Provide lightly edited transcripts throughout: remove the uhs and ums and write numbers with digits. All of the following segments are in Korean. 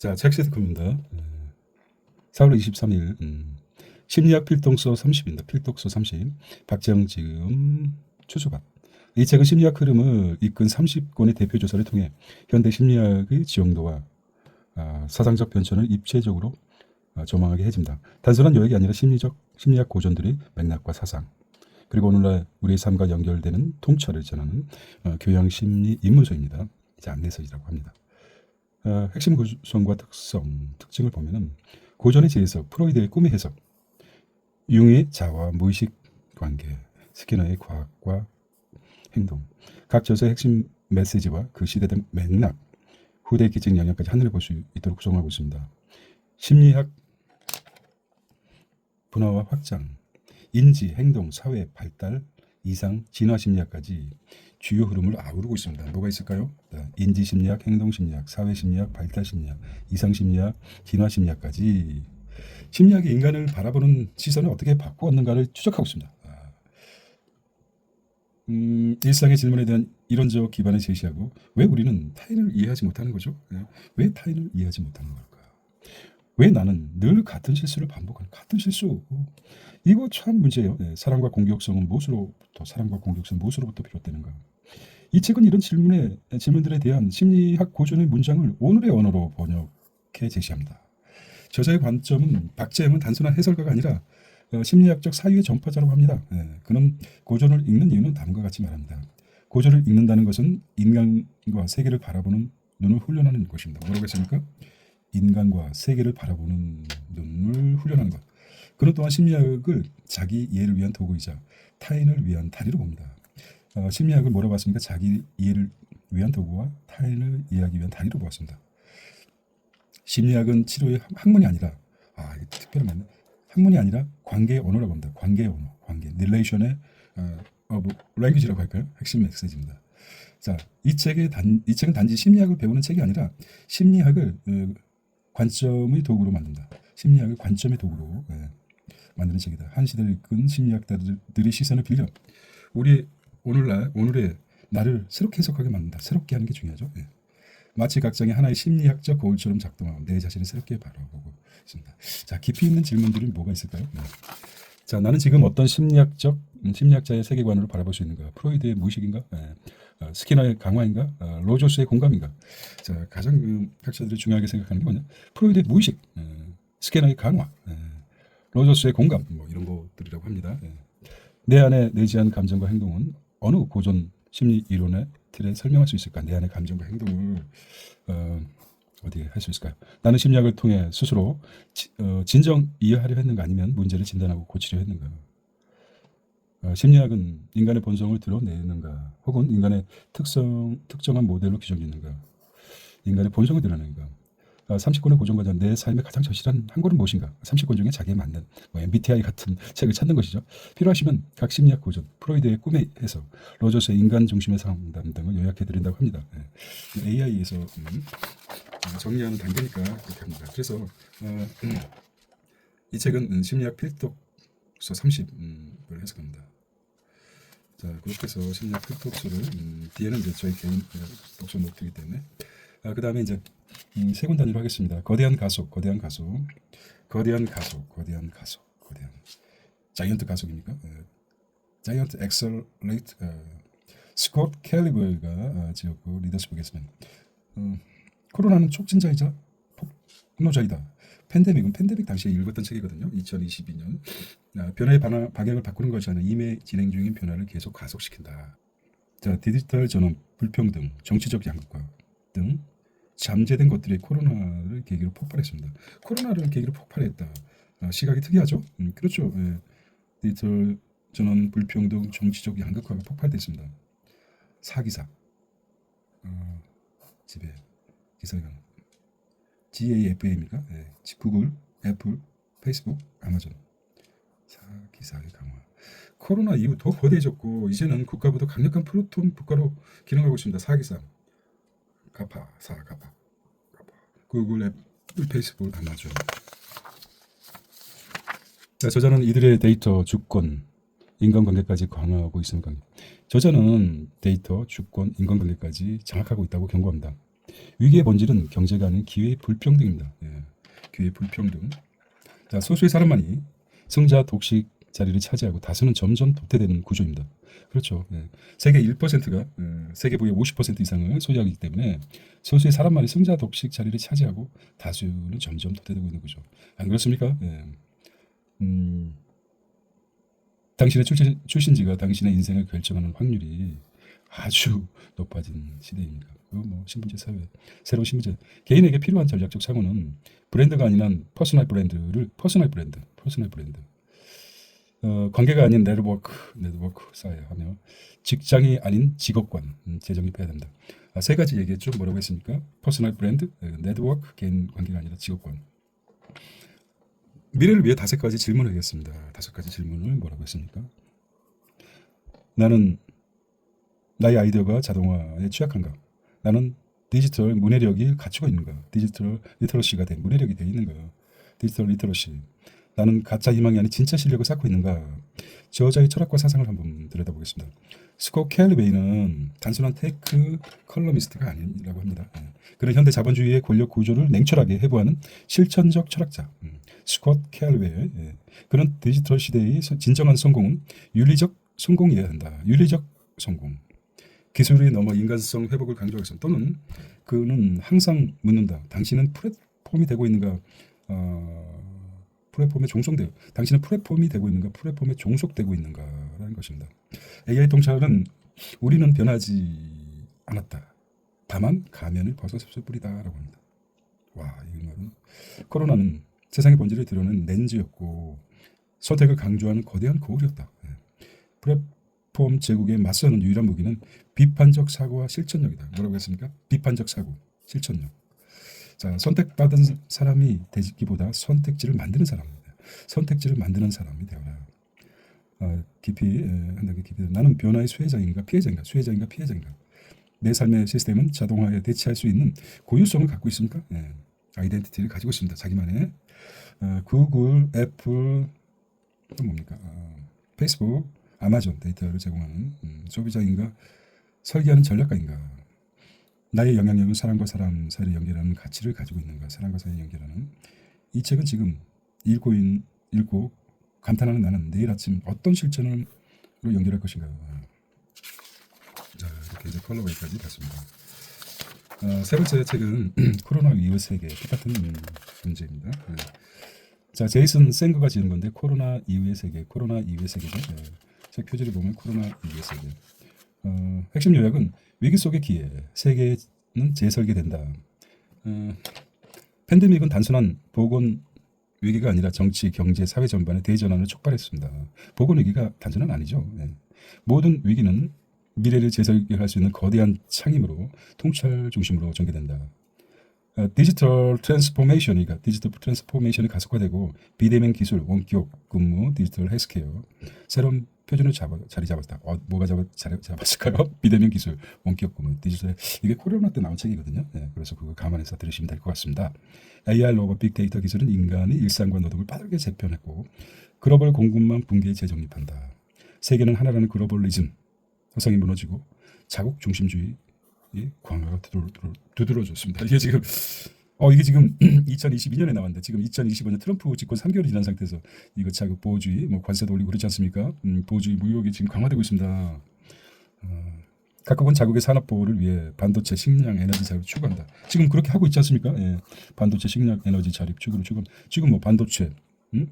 자, 잭세트컴입니다. 4월 23일 심리학 필독서 30입니다. 필독서 30. 박재영 지금 추수밭. 이 책은 심리학 흐름을 이끈 30권의 대표 조사를 통해 현대 심리학의 지형도와 사상적 변천을 입체적으로 조망하게 해줍니다. 단순한 요약이 아니라 심리학 고전들의 맥락과 사상, 그리고 오늘날 우리의 삶과 연결되는 통찰을 전하는 교양 심리 입문서입니다. 이제 안내서이라고 합니다. 핵심 구성과 특징을 보면은 고전의 재해석, 프로이드의 꿈의 해석, 융의 자와 무의식 관계, 스키너의 과학과 행동, 각 저서의 핵심 메시지와 그 시대의 맥락, 후대에 끼친 영향까지 한눈에 볼 수 있도록 구성하고 있습니다. 심리학 분화와 확장, 인지, 행동, 사회, 발달, 이상, 진화 심리학까지 주요 흐름을 아우르고 있습니다. 뭐가 있을까요? 인지 심리학, 행동 심리학, 사회 심리학, 발달 심리학, 이상 심리학, 진화 심리학까지 심리학이 인간을 바라보는 시선을 어떻게 바꾸었는가를 추적하고 있습니다. 일상의 질문에 대한 이론적 기반을 제시하고 왜 우리는 타인을 이해하지 못하는 거죠? 왜 타인을 이해하지 못하는 걸까? 왜 나는 늘 같은 실수를 반복하는 같은 실수? 이거 참 문제예요. 사랑과 공격성은 무엇으로부터 비롯되는가? 이 책은 이런 질문들에 대한 심리학 고전의 문장을 오늘의 언어로 번역해 제시합니다. 저자의 관점은 박재영은 단순한 해설가가 아니라 심리학적 사유의 전파자라고 합니다. 그는 고전을 읽는 이유는 다음과 같이 말합니다. 고전을 읽는다는 것은 인간과 세계를 바라보는 눈을 훈련하는 것입니다. 뭐라고 했습니까? 인간과 세계를 바라보는 눈을 훈련하는 것. 그는 또한 심리학을 자기 이해를 위한 도구이자 타인을 위한 다리로 봅니다. 심리학을 뭐라고 봤습니까? 자기 이해를 위한 도구와 타인을 이해하기 위한 다리로 보았습니다. 심리학은 치료의 학문이 아니라 이게 특별한 말이네. 학문이 아니라 관계의 언어라고 합니다. 관계의 언어, 릴레이션의 랭귀지라고 할까요? 핵심 메시지입니다. 자, 이 책은 단지 심리학을 배우는 책이 아니라 심리학을 관점의 도구로 만든다. 심리학을 관점의 도구로 만드는 책이다. 한 시대를 이끈 심리학자들의 시선을 빌려 우리 오늘의 나를 새롭게 해석하게 만든다. 새롭게 하는 게 중요하죠. 마치 각장이 하나의 심리학적 거울처럼 작동하고 내 자신을 새롭게 바라보고 있습니다. 자, 깊이 있는 질문들이 뭐가 있을까요? 자, 나는 지금 어떤 심리학자의 세계관으로 바라볼 수 있는가? 프로이드의 무의식인가? 스키너의 강화인가? 로저스의 공감인가? 자, 가장 학자들이 중요하게 생각하는 게 뭐냐? 프로이드의 무의식, 스키너의 강화, 로저스의 공감, 이런 것들이라고 합니다. 내 안에 내재한 감정과 행동은 어느 고전 심리 이론의 틀에 설명할 수 있을까? 내 안의 감정과 행동을 어디에 할 수 있을까요? 나는 심리학을 통해 스스로 진정 이해하려 했는가 아니면 문제를 진단하고 고치려 했는가? 심리학은 인간의 본성을 드러내는가 혹은 인간의 특정한 모델로 규정짓는가? 인간의 본성을 드러내는가? 30권의 고전과정 내 삶의 가장 절실한 한 권은 무엇인가? 30권 중에 자기에 맞는 MBTI 같은 책을 찾는 것이죠. 필요하시면 각 심리학 고전, 프로이드의 꿈의 해석, 로저스의 인간 중심의 상담 등을 요약해드린다고 합니다. AI에서 정리하는 단계니까 그렇게 합니다. 그래서 이 책은 심리학 필독서 30을 해석합니다. 자, 그렇게 해서 심리학 필독서를 뒤에는 이제 저희 개인 독서 노트이기 때문에 그 다음에 이제 세 권 단위로 하겠습니다. 거대한 가속, 자이언트 가속입니까? 자이언트 엑셀레이트, 스콧 캘리버가 지었고 리더십 게스트맨. 코로나는 촉진자이자 폭로자이다. 팬데믹 당시에 읽었던 책이거든요. 2022년. 변화의 방향을 바꾸는 것이 아니라 이미 진행 중인 변화를 계속 가속시킨다. 자, 디지털 전환, 불평등, 정치적 양극화 등 잠재된 것들이 코로나를 계기로 폭발했습니다. 코로나를 계기로 폭발했다. 시각이 특이하죠? 그렇죠. 디지털 전환, 불평등, 정치적 양극화가 폭발됐습니다. 사기사, 집에 기사가 GAFA입니까? 구글, 애플, 페이스북, 아마존. 사기사의 강화. 코로나 이후 더 거대해졌고 이제는 국가보다 강력한 프로톤 국가로 기능하고 있습니다. 사기사. 가파. 구글, 애플, 페이스북, 아마존. 자, 저자는 이들의 데이터, 주권, 인간관계까지 강화하고 있습니다. 저자는 데이터, 주권, 인간관계까지 장악하고 있다고 경고합니다. 위기의 본질은 경제가 아닌 기회의 불평등입니다. 예, 기회의 불평등. 자, 소수의 사람만이 승자 독식 자리를 차지하고 다수는 점점 도태되는 구조입니다. 그렇죠. 예. 세계 1%가 세계 부의 50% 이상을 소유하기 때문에 소수의 사람만이 승자 독식 자리를 차지하고 다수는 점점 도태되고 있는 거죠. 안 그렇습니까? 예. 당신의 출신지가 당신의 인생을 결정하는 확률이 아주 높아진 시대입니다. 뭐 신분제 사회, 새로운 신분제. 개인에게 필요한 전략적 상호는 브랜드가 아닌 퍼스널 브랜드. 관계가 아닌 네트워크 쌓아야 하며 직장이 아닌 직업관 재정이 빼야 된다. 세 가지 얘기했죠. 뭐라고 했습니까? 퍼스널 브랜드, 네트워크, 개인 관계가 아니라 직업관. 미래를 위해 5가지 질문을 하겠습니다. 5가지 질문을 뭐라고 했습니까? 나는 나의 아이디어가 자동화에 취약한가? 나는 디지털 문해력이 갖추고 있는가? 디지털 리터러시가 된 문해력이 되어 있는가? 디지털 리터러시. 나는 가짜 희망이 아닌 진짜 실력을 쌓고 있는가? 저자의 철학과 사상을 한번 들여다보겠습니다. 스콧 캘리웨이는 단순한 테크 컬럼니스트가 아니라고 합니다. 그는 현대 자본주의의 권력 구조를 냉철하게 해부하는 실천적 철학자. 스콧 캘리웨이. 그는 디지털 시대의 진정한 성공은 윤리적 성공이어야 한다. 윤리적 성공. 기술이 넘어 인간성 회복을 강조하겠습니다. 또는 그는 항상 묻는다. 당신은 플랫폼이 되고 있는가? 플랫폼에 종속되어 당신은 플랫폼이 되고 있는가? 플랫폼에 종속되고 있는가라는 것입니다. AI 통찰은 우리는 변하지 않았다. 다만 가면을 벗었을 뿐이다라고 합니다. 와, 이 말은 코로나는 세상의 본질을 드러낸 렌즈였고 선택을 강조하는 거대한 거울이었다. 플랫폼 제국에 맞서는 유일한 무기는 비판적 사고와 실천력이다. 뭐라고 했습니까? 비판적 사고, 실천력. 자, 선택받은 사람이 되기보다 선택지를 만드는 사람입니다. 선택지를 만드는 사람이 되어라. 깊이 한다게 깊이. 나는 변화의 수혜자인가 피해자인가? 수혜자인가 피해자인가? 내 삶의 시스템은 자동화에 대체할 수 있는 고유성을 갖고 있습니까? 아이덴티티를 가지고 있습니다. 자기만의. 구글, 애플, 또 뭡니까? 페이스북, 아마존 데이터를 제공하는 소비자인가? 설계하는 전략가인가? 나의 영향력은 사람과 사람 사이를 연결하는 가치를 가지고 있는가? 사람과 사이를 연결하는. 이 책은 지금 읽고 감탄하는 나는 내일 아침 어떤 실천으로 연결할 것인가? 자, 이렇게 이제 컬러웨이까지 봤습니다. 세 번째 책은 코로나 이후 세계 똑같은 문제입니다. 자, 제이슨 생거가 지은 건데 코로나 이후의 세계, 코로나 이후의 세계죠. 책 표지를 보면 코로나 이후의 세계. 핵심 요약은 위기 속의 기회, 세계는 재설계된다. 팬데믹은 단순한 보건 위기가 아니라 정치, 경제, 사회 전반의 대전환을 촉발했습니다. 보건 위기가 단순한 아니죠. 모든 위기는 미래를 재설계할 수 있는 거대한 창임으로 통찰 중심으로 전개된다. 디지털 트랜스포메이션이 가속화되고 비대면 기술, 원격 근무, 디지털 헬스케어 새로운 표준을 자리 잡았다. 뭐가 자리 잡았을까요? 비대면 기술, 원격 근무, 디지털. 이게 코로나 때 나온 책이거든요. 그래서 그거 감안해서 들으시면 될 것 같습니다. AR 로봇 빅데이터 기술은 인간의 일상과 노동을 빠르게 재편했고 글로벌 공급망 붕괴에 재정립한다. 세계는 하나라는 글로벌리즘 허상이 무너지고 자국 중심주의 광화가 두드러졌습니다. 이게 지금 2022년에 나왔는데 지금 2025년 트럼프 집권 3개월이 지난 상태에서 이거 자국 보호주의, 관세도 올리고 그렇지 않습니까? 보호주의 무역이 지금 강화되고 있습니다. 각국은 자국의 산업 보호를 위해 반도체, 식량, 에너지 자립을 추구한다. 지금 그렇게 하고 있지 않습니까? 반도체, 식량, 에너지 자립 추구를 지금 반도체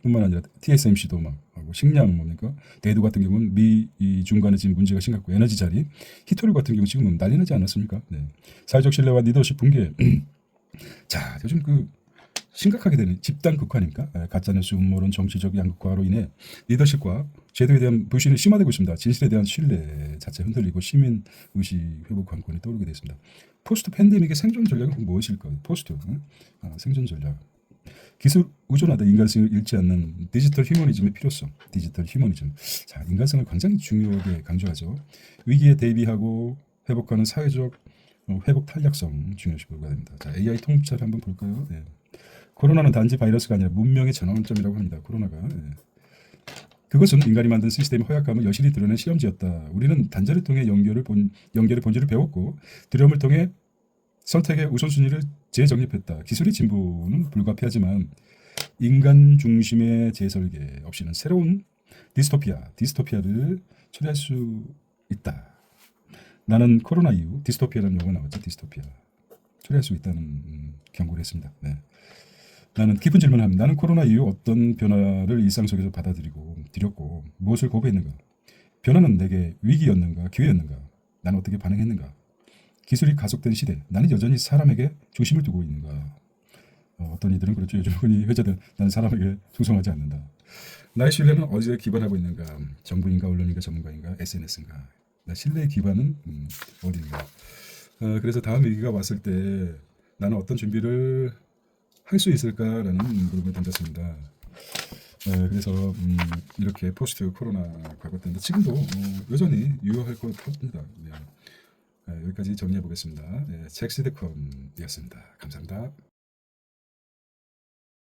뿐만 아니라 TSMC도 하고 식량 뭡니까? 대두 같은 경우는 미중 간에 지금 문제가 심각하고 에너지 자립, 히토류 같은 경우 지금 난리 나지 않았습니까? 사회적 신뢰와 리더십 붕괴. 자, 요즘 심각하게 되는 집단 극화입니까? 가짜뉴스, 음모론, 정치적 양극화로 인해 리더십과 제도에 대한 불신이 심화되고 있습니다. 진실에 대한 신뢰 자체 흔들리고 시민 의식 회복 관건이 떠오르게 됐습니다. 포스트 팬데믹의 생존 전략은 무엇일까요? 생존 전략. 기술 의존하다 인간성을 잃지 않는 디지털 휴머니즘의 필요성. 디지털 휴머니즘. 자, 인간성을 굉장히 중요하게 강조하죠. 위기에 대비하고 회복하는 사회적 회복 탄력성 중요시 보가 됩니다. 자, AI 통찰 한번 볼까요? 코로나는 단지 바이러스가 아니라 문명의 전환점이라고 합니다. 코로나가. 그것은 인간이 만든 시스템의 허약함을 여실히 드러낸 실험지였다. 우리는 단절을 통해 연결의 본질을 배웠고 두려움을 통해 선택의 우선순위를 재정립했다. 기술의 진보는 불가피하지만 인간 중심의 재설계 없이는 새로운 디스토피아를 초래할 수 있다. 나는 코로나 이후 디스토피아라는 용어가 나왔죠. 디스토피아. 초래할 수 있다는 경고를 했습니다. 네. 나는 깊은 질문을 합니다. 나는 코로나 이후 어떤 변화를 일상 속에서 받아들였고 무엇을 고부했는가? 변화는 내게 위기였는가 기회였는가? 나는 어떻게 반응했는가? 기술이 가속된 시대, 나는 여전히 사람에게 중심을 두고 있는가? 어떤 이들은 그렇죠. 요즘 흔히 회자들 나는 사람에게 충성하지 않는다. 나의 신뢰는 어디에 기반하고 있는가? 정부인가 언론인가 전문가인가 SNS인가? 나 신뢰의 기반은 어디인가? 그래서 다음 위기가 왔을 때 나는 어떤 준비를 할 수 있을까라는 물음을 던졌습니다. 그래서 이렇게 포스트 코로나 과거 때인데 지금도 여전히 유효할 것 같습니다. 네. 여기까지 정리해 보겠습니다. 잭시드컴이었습니다. 감사합니다.